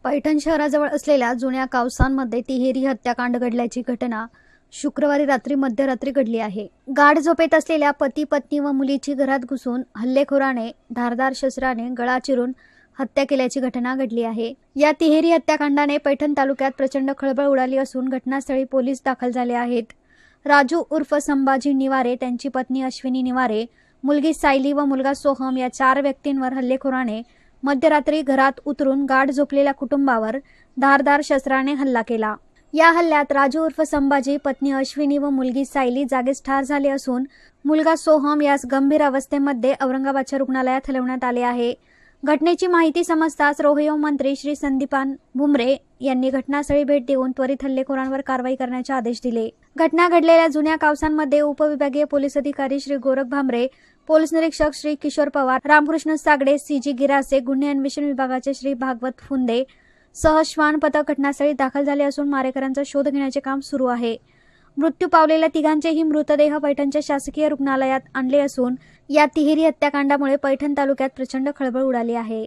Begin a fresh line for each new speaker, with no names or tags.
पैठण शहराजवळ असलेल्या जुन्या कावसांमध्ये तिहेरी हत्याकांड घडल्याची घटना शुक्रवारी रात्री मध्यरात्री घडली आहे। गाढ झोपेत असलेल्या पती पत्नी व मुलीची घरात घुसून हल्लेखोराने धारदार शस्त्राने गळा चिरून हत्या केल्याची घटना घडली आहे। या तिहेरी हत्याकांडाने पैठण तालुक्यात प्रचंड खळबळ उडाली असून घटनास्थळी पोलीस दाखल झाले आहेत। राजू उर्फ संभाजी निवारे, त्यांची पत्नी अश्विनी निवारे, मुलगी सायली व मुलगा सोहम या 4 व्यक्तींवर हल्लेखोराने मध्यरात्री घरात उतरून गाढ झोपलेल्या कुटुंबावर धारदार शस्त्राने हल्ला केला। या हल्ल्यात राजू उर्फ संभाजी, पत्नी अश्विनी व मुलगी सायली जागीच ठार झाले असून मुलगा सोहम यास गंभीर अवस्थेमध्ये औरंगाबादच्या रुग्णालयात हलवण्यात आले आहे। घटनेची माहिती समजताच रोहयो मंत्री श्री संदीपान भुमरे यांनी घटनास्थळी भेट देऊन त्वरित हल्लेखोरांवर कारवाई करण्याचे आदेश दिले। घटना घडलेल्या जुन्या कावसांमध्ये उपविभागीय पोलीस अधिकारी श्री गोरख भामरे, पोलीस निरीक्षक श्री किशोर पवार, रामकृष्ण सागडे, सीजी गिरासे, गुन्हे अन्वेषण विभागाचे श्री भागवत फुंदे सह श्वान पथक घटनास्थळी दाखल झाले असून मारेकऱ्यांचा शोध घेण्याचे काम सुरू आहे। मृत्यू पावलेल्या तिघांचेही मृतदेह पैठणच्या शासकीय रुग्णालयात आणले असून या तिहेरी हत्याकांडामुळे पैठण तालुक्यात प्रचंड खळबळ उडाली आहे।